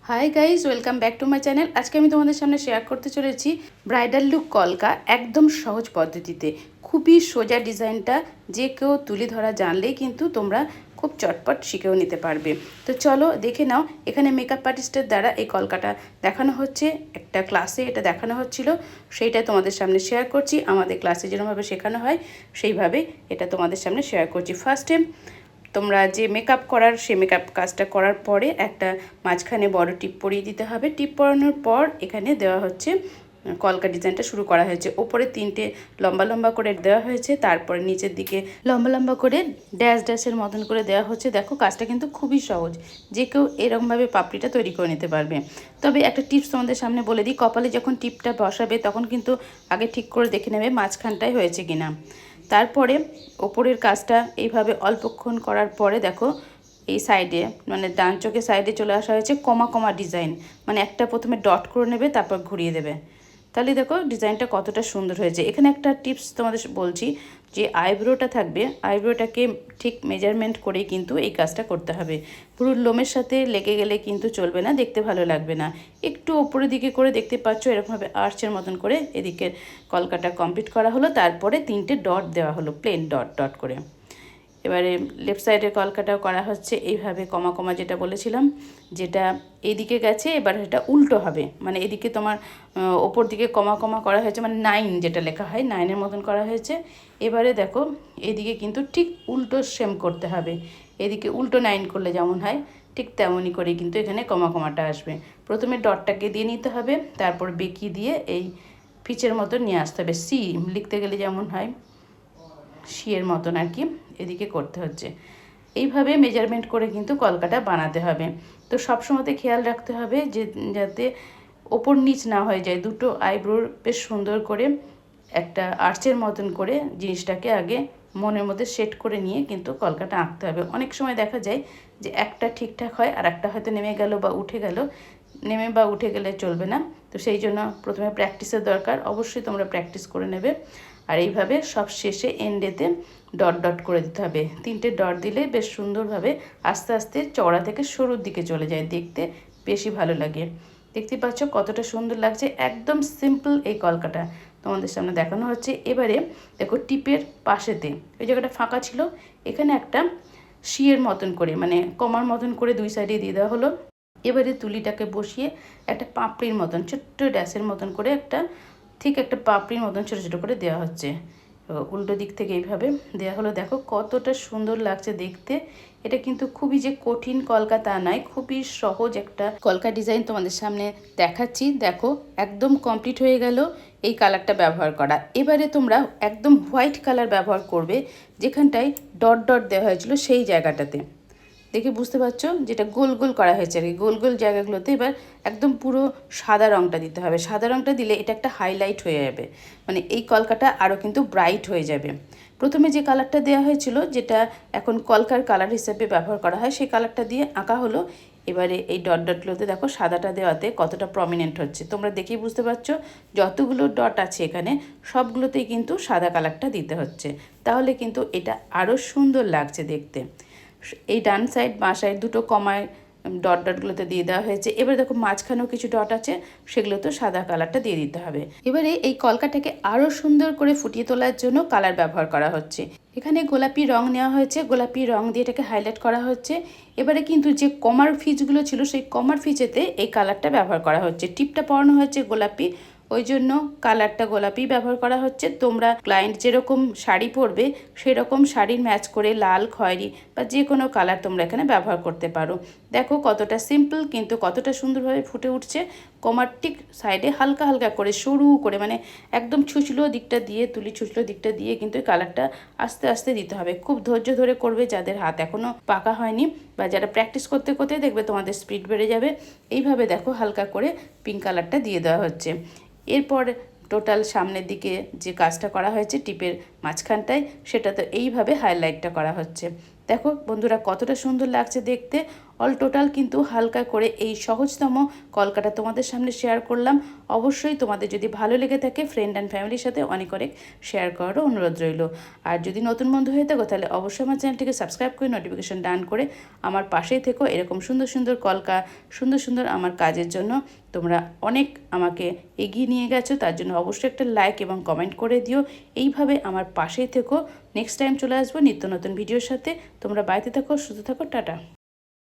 High guys welcome back to my channel. आज के तुम्हारे सामने शेयर करते चलेছি ब्राइडल लुक कलका एकदम सहज पद्धतिते खूबই সোজা ডিজাইনটা যে কেউ তুলে ধরা জানলেই কিন্তু তোমরা খুব চটপট শিখেও নিতে পারবে। তো চলো দেখে নাও। এখানে মেকআপ আর্টিস্টের দ্বারা এই কলকাটা দেখানো হচ্ছে, একটা ক্লাসে এটা দেখানো হচ্ছিল, সেইটা তোমাদের সামনে শেয়ার করছি। আমাদের ক্লাসে যেরকমভাবে শেখানো হয় সেইভাবে এটা তোমাদের সামনে শেয়ার করছি। ফার্স্টে তোমরা যে মেকআপ করার সেই মেকআপ কাজটা করার পরে একটা মাঝখানে বড় টিপ পরিয়ে দিতে হবে। টিপ পরানোর পর এখানে দেওয়া হচ্ছে কলকা ডিজাইনটা শুরু করা হয়েছে। ওপরে তিনটে লম্বা লম্বা করে দেওয়া হয়েছে, তারপরে নিচের দিকে লম্বা লম্বা করে ড্যাশ ড্যাশের মতন করে দেওয়া হচ্ছে। দেখো কাজটা কিন্তু খুবই সহজ, যে কেউ এরকমভাবে পাপড়িটা তৈরি করে নিতে পারবে। তবে একটা টিপস তোমাদের সামনে বলে দিই, কপালে যখন টিপটা বসাবে তখন কিন্তু আগে ঠিক করে দেখে নেবে মাঝখানটায় হয়েছে কিনা। তারপরে ওপরের কাজটা এইভাবে অল্পক্ষণ করার পরে দেখো এই সাইডে মানে ডান চোখের সাইডে চলে আসা হয়েছে কমা কমা ডিজাইন, মানে একটা প্রথমে ডট করে নেবে তারপর ঘুরিয়ে দেবে। তাহলে দেখো ডিজাইনটা কতটা সুন্দর হয়েছে। এখানে একটা টিপস তোমাদের বলছি, যে আইব্রোটা থাকবে আইব্রোটাকে ঠিক মেজারমেন্ট করেই কিন্তু এই কাজটা করতে হবে। পুরো লোমের সাথে লেগে গেলে কিন্তু চলবে না, দেখতে ভালো লাগবে না। একটু ওপরের দিকে করে দেখতে পাচ্ছ এরকমভাবে আর্চের মতন করে এদিকে কলকাটা কমপ্লিট করা হলো। তারপরে তিনটে ডট দেওয়া হলো, প্লেন ডট ডট করে। এবারে লেফট সাইডের কলকাটাও করা হচ্ছে এইভাবে কমা কমা, যেটা বলেছিলাম, যেটা এইদিকে গেছে এবার এটা উল্টো হবে, মানে এদিকে তোমার ওপর দিকে কমা কমা করা হয়েছে, মানে 9 যেটা লেখা হয় 9-এর মতন করা হয়েছে। এবারে দেখো এদিকে কিন্তু ঠিক উল্টো সেম করতে হবে। এদিকে উল্টো 9 করলে যেমন হয় ঠিক তেমনই করে কিন্তু এখানে কমা কমাটা আসবে। প্রথমে ডটটাকে দিয়ে নিতে হবে, তারপর বেঁকি দিয়ে এই পিচের মতন নিয়ে আসতে হবে। সি লিখতে গেলে যেমন হয় শিয়ের মতন আর কি, এদিকে করতে হচ্ছে। এইভাবে মেজারমেন্ট করে কিন্তু কলকাটা বানাতে হবে। তো সবসময়তে খেয়াল রাখতে হবে যে যাতে ওপর নিচ না হয়ে যায়। দুটো আইব্রোর বেশ সুন্দর করে একটা আর্চের মতন করে জিনিসটাকে আগে মনের মধ্যে সেট করে নিয়ে কিন্তু কলকাটা আঁকতে হবে। অনেক সময় দেখা যায় যে একটা ঠিকঠাক হয় আর একটা হয়তো নেমে গেল বা উঠে গেল। নেমে বা উঠে গেলে চলবে না। তো সেই জন্য প্রথমে প্র্যাকটিসের দরকার, অবশ্যই তোমরা প্র্যাকটিস করে নেবে। আর এইভাবে সব শেষে এন্ডেতে ডট ডট করে দিতে হবে। তিনটে ডট দিলে বেশ সুন্দরভাবে আস্তে আস্তে চওড়া থেকে সরুর দিকে চলে যায়, দেখতে বেশি ভালো লাগে। দেখতে পাচ্ছ কতটা সুন্দর লাগছে, একদম সিম্পল এই কলকাটা তোমাদের সামনে দেখানো হচ্ছে। এবারে দেখো টিপের পাশেতে ওই জায়গাটা ফাঁকা ছিল, এখানে একটা শিয়ের মতন করে মানে কমার মতন করে দুই সাইডে দিয়ে দেওয়া হলো। এবারে তুলিটাকে বসিয়ে একটা পাপড়ির মতন ছোট্ট ড্যাশের মতন করে একটা ঠিক একটা পাপড়ির মতন ছোটো ছোটো করে দেওয়া হচ্ছে। উল্টো দিক থেকে এইভাবে দেওয়া হলো। দেখো কতটা সুন্দর লাগছে দেখতে। এটা কিন্তু খুবই যে কঠিন কলকা তা নয়, খুবই সহজ একটা কলকা ডিজাইন তোমাদের সামনে দেখাচ্ছি। দেখো একদম কমপ্লিট হয়ে গেল এই কালারটা ব্যবহার করা। এবারে তোমরা একদম হোয়াইট কালার ব্যবহার করবে, যেখানটায় ডট ডট দেওয়া হয়েছিল সেই জায়গাটাতে। দেখে বুঝতে পারছো যেটা গোল গোল করা হয়েছে আর কি, গোল গোল জায়গাগুলোতে এবার একদম পুরো সাদা রঙটা দিতে হবে। সাদা রঙটা দিলে এটা একটা হাইলাইট হয়ে যাবে, মানে এই কলকাটা আরও কিন্তু ব্রাইট হয়ে যাবে। প্রথমে যে কালারটা দেওয়া হয়েছিল, যেটা এখন কলকার কালার হিসেবে ব্যবহার করা হয়, সেই কালারটা দিয়ে আঁকা হলো। এবারে এই ডট ডটগুলোতে দেখো সাদাটা দেওয়াতে কতটা প্রমিনেন্ট হচ্ছে, তোমরা দেখেই বুঝতে পারছো। যতগুলো ডট আছে এখানে সবগুলোতেই কিন্তু সাদা কালারটা দিতে হচ্ছে, তাহলে কিন্তু এটা আরও সুন্দর লাগছে দেখতে। এই ডান সাইড বাঁ সাইড দুটো কমায় ডট ডটগুলোতে দিয়ে দেওয়া হয়েছে। এবার দেখো মাঝখানেও কিছু ডট আছে, সেগুলোতেও সাদা কালারটা দিয়ে দিতে হবে। এবারে এই কলকাটাকে আরও সুন্দর করে ফুটিয়ে তোলার জন্য কালার ব্যবহার করা হচ্ছে। এখানে গোলাপি রং নেওয়া হয়েছে, গোলাপি রং দিয়ে এটাকে হাইলাইট করা হচ্ছে। এবারে কিন্তু যে কমার ফিচগুলো ছিল সেই কমার ফিচেতে এই কালারটা ব্যবহার করা হচ্ছে। টিপটা পরানো হয়েছে গোলাপি, ওই জন্য কালারটা গোলাপি ব্যবহার করা হচ্ছে। তোমরা ক্লায়েন্ট যেরকম শাড়ি পরবে সেরকম শাড়ির ম্যাচ করে লাল, খয়েরি বা যে কোনো কালার তোমরা এখানে ব্যবহার করতে পারো। দেখো কতটা সিম্পল কিন্তু কতটা সুন্দরভাবে ফুটে উঠছে। কমার ঠিক সাইডে হালকা হালকা করে সরু করে, মানে একদম ছুচলো দিকটা দিয়ে, তুলি ছুচলো দিকটা দিয়ে কিন্তু কালারটা আস্তে আস্তে দিতে হবে। খুব ধৈর্য ধরে করবে, যাদের হাত এখনও পাকা হয়নি বা যারা প্র্যাকটিস করতে করতে দেখবে তোমাদের স্পিড বেড়ে যাবে। এইভাবে দেখো হালকা করে পিঙ্ক কালারটা দিয়ে দেওয়া হচ্ছে। এরপর টোটাল সামনের দিকে যে কাজটা করা হয়েছে টিপের মাঝখানটায়, সেটা তো এইভাবে হাইলাইটটা করা হচ্ছে। দেখো বন্ধুরা কতটা সুন্দর লাগছে দেখতে। অল টোটাল কিন্তু হালকা করে এই সহজতম কলকাটা তোমাদের সামনে শেয়ার করলাম। অবশ্যই তোমাদের যদি ভালো লেগে থাকে ফ্রেন্ড অ্যান্ড ফ্যামিলির সাথে অনেক শেয়ার করারও অনুরোধ রইল। আর যদি নতুন বন্ধু হয়ে থাকো তাহলে অবশ্যই আমার চ্যানেলটিকে সাবস্ক্রাইব করে নোটিফিকেশন ডান করে আমার পাশেই থেকো। এরকম সুন্দর সুন্দর কলকা, সুন্দর সুন্দর আমার কাজের জন্য তোমরা অনেক আমাকে এগিয়ে নিয়ে গেছো, তার জন্য অবশ্যই একটা লাইক এবং কমেন্ট করে দিও। এইভাবে আমার পাশেই থেকো। নেক্সট টাইম চলে আসবো নিত্য নতুন ভিডিওর সাথে। তোমরা বাড়িতে থাকো, সুস্থ থাকো, টাটা।